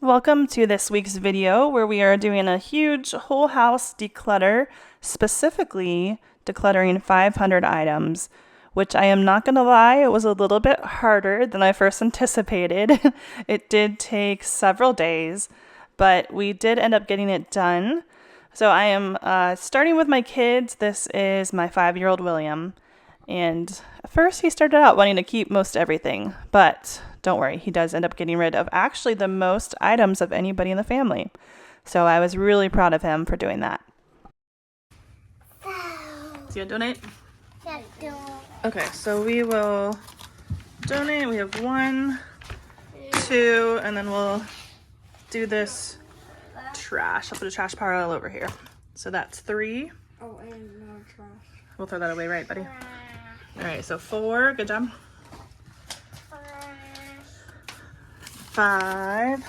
Welcome to this week's video where we are doing a huge whole house declutter, specifically decluttering 500 items, which I am not going to lie, it was a little bit harder than I first anticipated. It did take several days, but we did end up getting it done. So I am starting with my kids. This is my 5-year-old William. And at first he started out wanting to keep most everything, but don't worry, he does end up getting rid of actually the most items of anybody in the family. So I was really proud of him for doing that. So you gonna donate? Yeah, Okay, so we will donate. We have 1, 2, and then we'll do this trash. I'll put a trash pile over here. So that's 3. Oh, and more trash. We'll throw that away, right, buddy? All right, so 4. Good job. 5.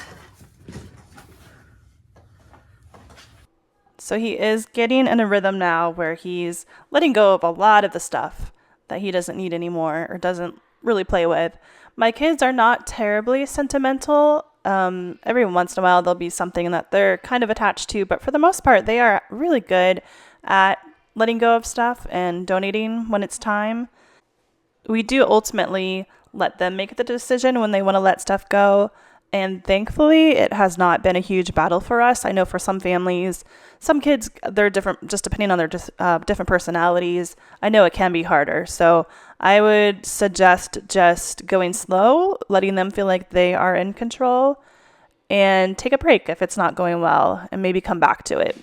So he is getting in a rhythm now where he's letting go of a lot of the stuff that he doesn't need anymore or doesn't really play with. My kids are not terribly sentimental. Every once in a while there'll be something that they're kind of attached to, but for the most part they are really good at letting go of stuff and donating when it's time. We do ultimately let them make the decision when they want to let stuff go. And thankfully, it has not been a huge battle for us. I know for some families, some kids, they're different, just depending on their different personalities. I know it can be harder. So I would suggest just going slow, letting them feel like they are in control, and take a break if it's not going well, and maybe come back to it.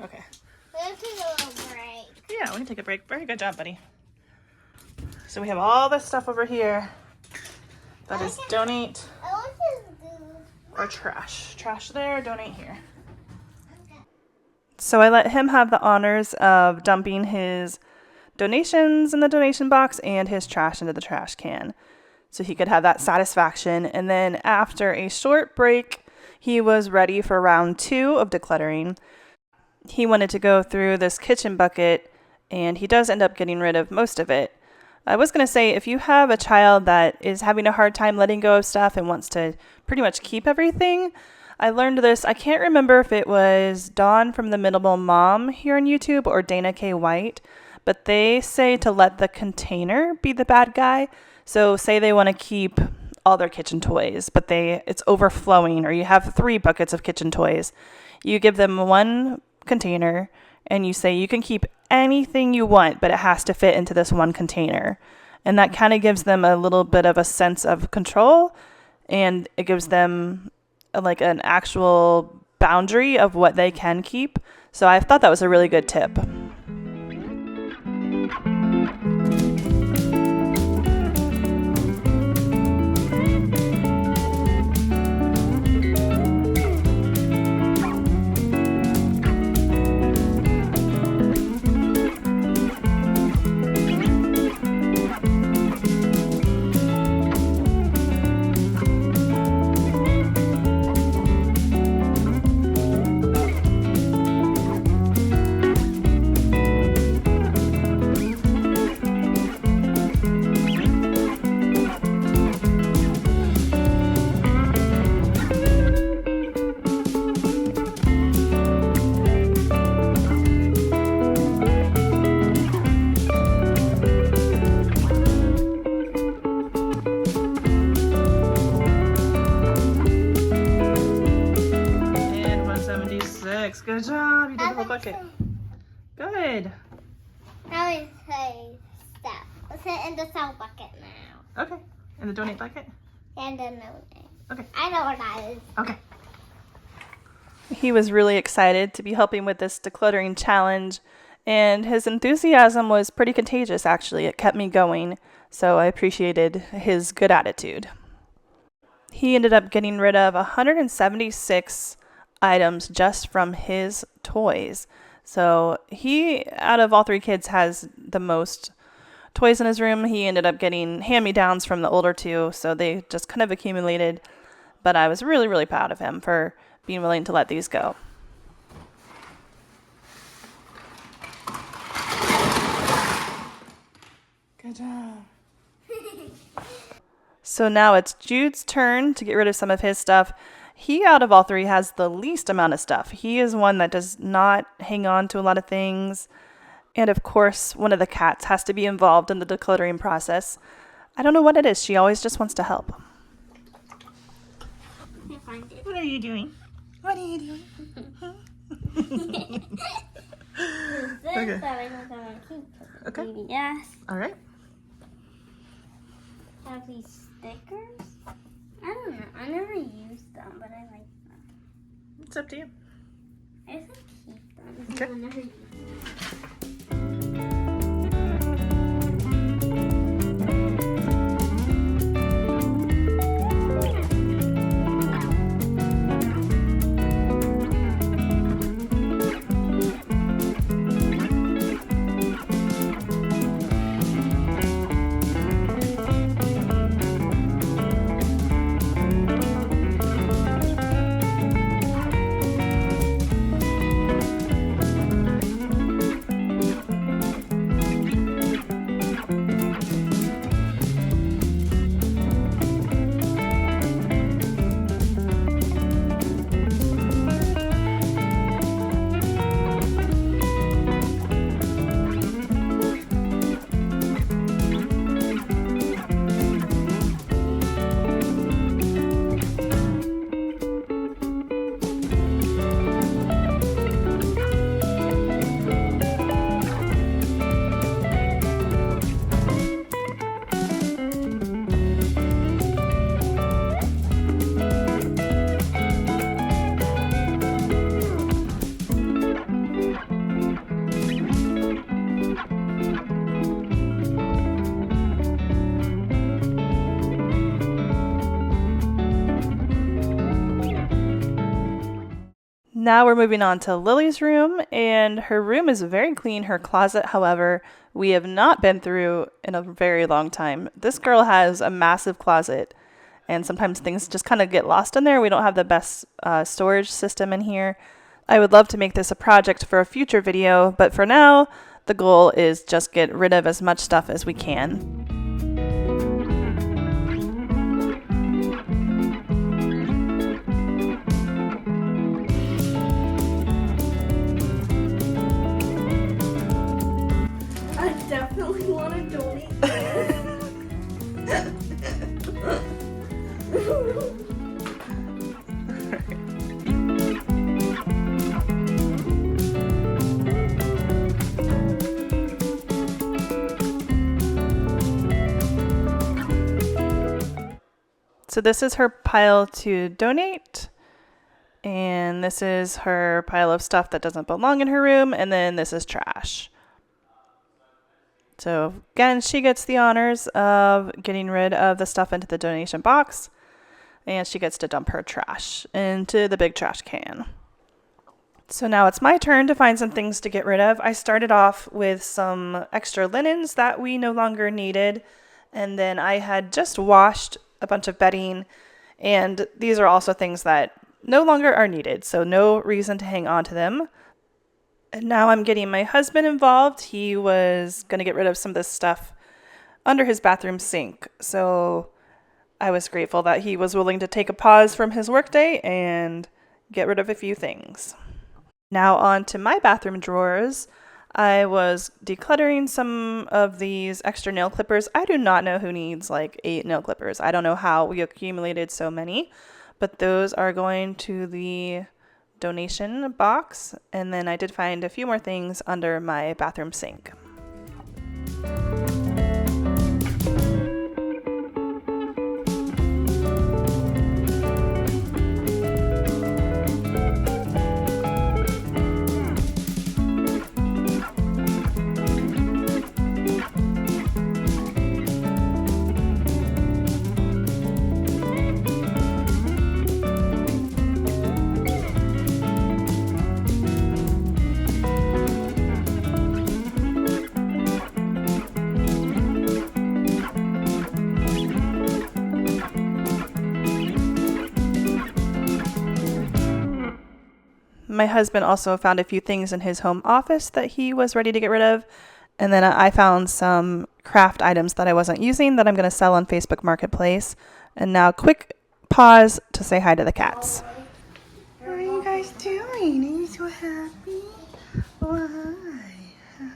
Okay. Let's take a little break. Yeah, we can take a break. Very good job, buddy. So we have all this stuff over here. That is donate or trash. Trash there, donate here. Okay. So I let him have the honors of dumping his donations in the donation box and his trash into the trash can, so he could have that satisfaction. And then after a short break, he was ready for round 2 of decluttering. He wanted to go through this kitchen bucket, and he does end up getting rid of most of it. I was going to say, if you have a child that is having a hard time letting go of stuff and wants to pretty much keep everything, I learned this. I can't remember if it was Dawn from the Minimal Mom here on YouTube or Dana K. White, but they say to let the container be the bad guy. So say they want to keep all their kitchen toys, but it's overflowing, or you have 3 buckets of kitchen toys. You give them one container and you say you can keep anything you want, but it has to fit into this one container. And that kind of gives them a little bit of a sense of control, and it gives them like an actual boundary of what they can keep. So I thought that was a really good tip. Good job. You did the whole bucket. Good. Now we say stuff. Let's put it in the salt bucket now. Okay. In the donate bucket? And the donate. Okay. I know what that is. Okay. He was really excited to be helping with this decluttering challenge, and his enthusiasm was pretty contagious, actually. It kept me going, so I appreciated his good attitude. He ended up getting rid of 176 items just from his toys. So he, out of all 3 kids, has the most toys in his room. He ended up getting hand-me-downs from the older 2, so they just kind of accumulated. But I was really, really proud of him for being willing to let these go. Good job. So now it's Jude's turn to get rid of some of his stuff. He, out of all 3, has the least amount of stuff. He is one that does not hang on to a lot of things. And of course, one of the cats has to be involved in the decluttering process. I don't know what it is. She always just wants to help. What are you doing? What are you doing? Okay. Yes. All right. Have these stickers? I don't know. I never used them, but I like them. It's up to you. I just keep them. Okay. I never use them. Now we're moving on to Lily's room, and her room is very clean. Her closet, however, we have not been through in a very long time. This girl has a massive closet, and sometimes things just kind of get lost in there. We don't have the best storage system in here. I would love to make this a project for a future video, but for now, the goal is just get rid of as much stuff as we can. So this is her pile to donate. And this is her pile of stuff that doesn't belong in her room. And then this is trash. So again, she gets the honors of getting rid of the stuff into the donation box. And she gets to dump her trash into the big trash can. So now it's my turn to find some things to get rid of. I started off with some extra linens that we no longer needed. And then I had just washed a bunch of bedding. And these are also things that no longer are needed, so no reason to hang on to them. And now I'm getting my husband involved. He was going to get rid of some of this stuff under his bathroom sink. So I was grateful that he was willing to take a pause from his workday and get rid of a few things. Now on to my bathroom drawers. I was decluttering some of these extra nail clippers. I do not know who needs like 8 nail clippers. I don't know how we accumulated so many. But those are going to the donation box. And then I did find a few more things under my bathroom sink. My husband also found a few things in his home office that he was ready to get rid of. And then I found some craft items that I wasn't using that I'm going to sell on Facebook Marketplace. And now quick pause to say hi to the cats. What are you guys doing? Are you so happy? Oh, hi.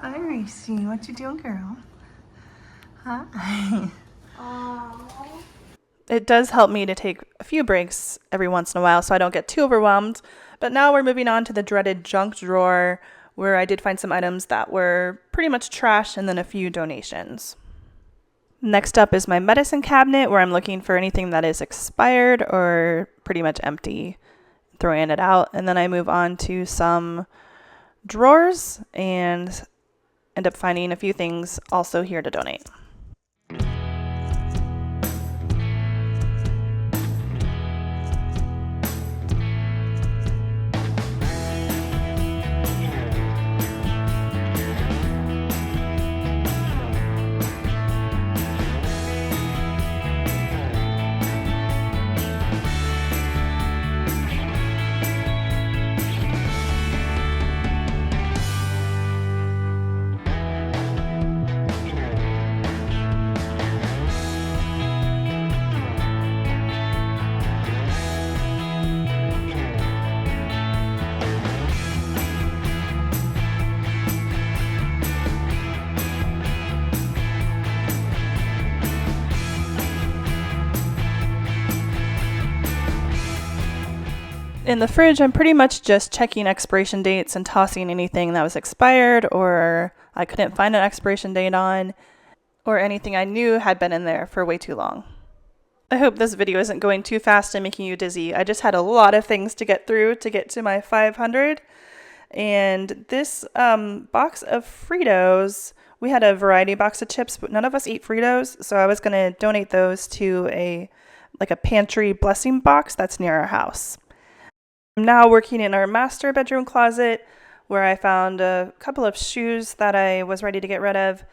Hi, Racy. What you doing, girl? Hi. It does help me to take a few breaks every once in a while so I don't get too overwhelmed. But now we're moving on to the dreaded junk drawer, where I did find some items that were pretty much trash and then a few donations. Next up is my medicine cabinet, where I'm looking for anything that is expired or pretty much empty, throwing it out. And then I move on to some drawers and end up finding a few things also here to donate. In the fridge, I'm pretty much just checking expiration dates and tossing anything that was expired or I couldn't find an expiration date on, or anything I knew had been in there for way too long. I hope this video isn't going too fast and making you dizzy. I just had a lot of things to get through to get to my 500. And this box of Fritos, we had a variety box of chips, but none of us eat Fritos. So I was going to donate those to a pantry blessing box that's near our house. I'm now working in our master bedroom closet, where I found a couple of shoes that I was ready to get rid of.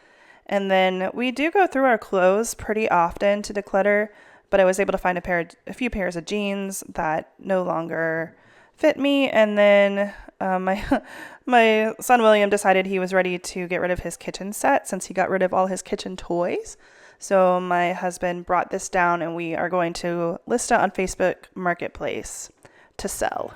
And then we do go through our clothes pretty often to declutter, but I was able to find a few pairs of jeans that no longer fit me. And then my son William decided he was ready to get rid of his kitchen set since he got rid of all his kitchen toys. So my husband brought this down and we are going to list it on Facebook Marketplace to sell.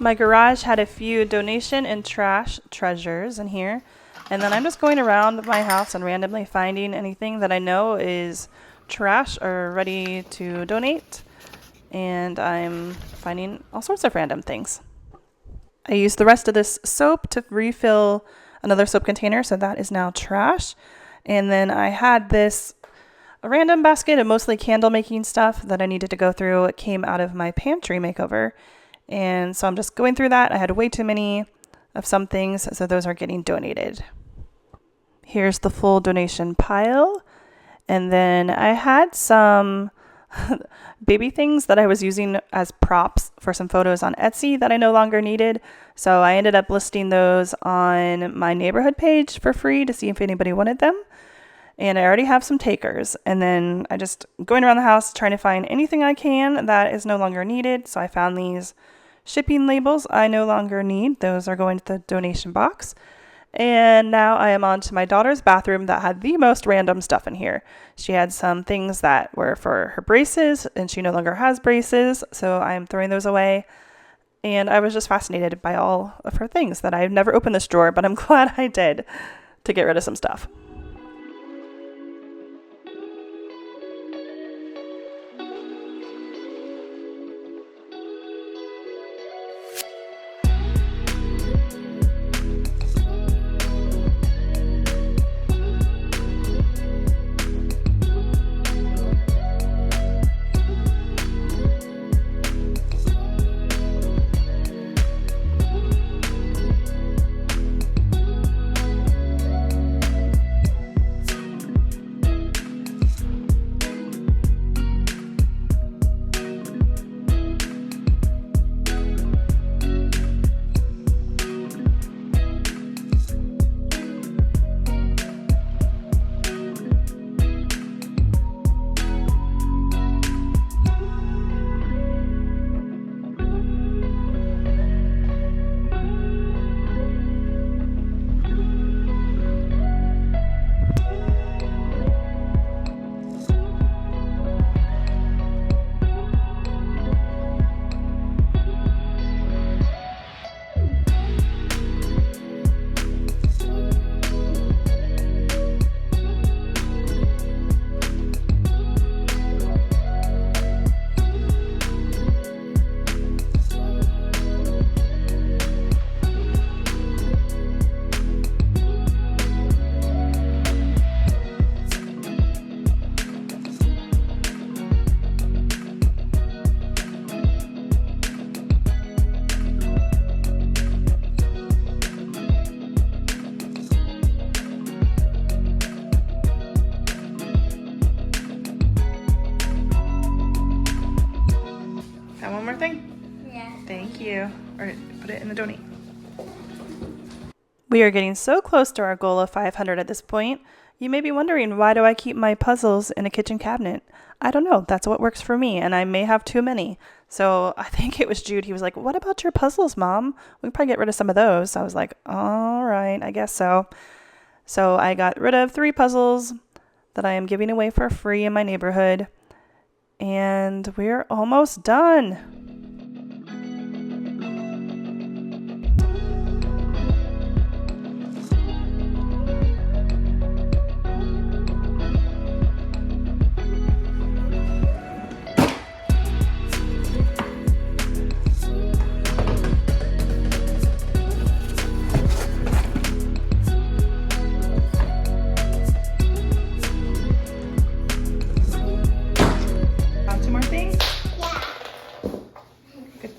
My garage had a few donation and trash treasures in here. And then I'm just going around my house and randomly finding anything that I know is trash or ready to donate. And I'm finding all sorts of random things. I used the rest of this soap to refill another soap container, so that is now trash. And then I had a random basket of mostly candle making stuff that I needed to go through. It came out of my pantry makeover. And so I'm just going through that. I had way too many of some things, so those are getting donated. Here's the full donation pile. And then I had some baby things that I was using as props for some photos on Etsy that I no longer needed. So I ended up listing those on my neighborhood page for free to see if anybody wanted them. And I already have some takers. And then I just going around the house trying to find anything I can that is no longer needed. So I found these shipping labels I no longer need. Those are going to the donation box. And now I am on to my daughter's bathroom that had the most random stuff in here. She had some things that were for her braces, and she no longer has braces, so I'm throwing those away. And I was just fascinated by all of her things that I've never opened this drawer, but I'm glad I did to get rid of some stuff. One more thing? Yeah. Thank you. Or put it in the donate. We are getting so close to our goal of 500 at this point. You may be wondering, why do I keep my puzzles in a kitchen cabinet? I don't know. That's what works for me, and I may have too many. So I think it was Jude. He was like, what about your puzzles, Mom? We can probably get rid of some of those. So I was like, all right, I guess so. So I got rid of 3 puzzles that I am giving away for free in my neighborhood. And we're almost done.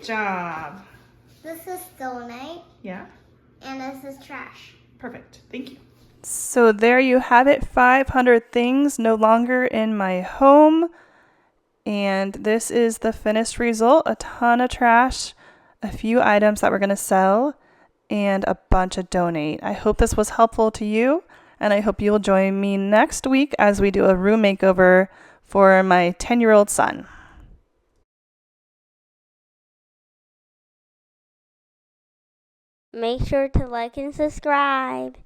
Job. This is donate. Yeah. And this is trash. Perfect. Thank you. So there you have it. 500 things no longer in my home. And this is the finished result. A ton of trash, a few items that we're going to sell, and a bunch of donate. I hope this was helpful to you. And I hope you'll join me next week as we do a room makeover for my 10-year-old son. Make sure to like and subscribe.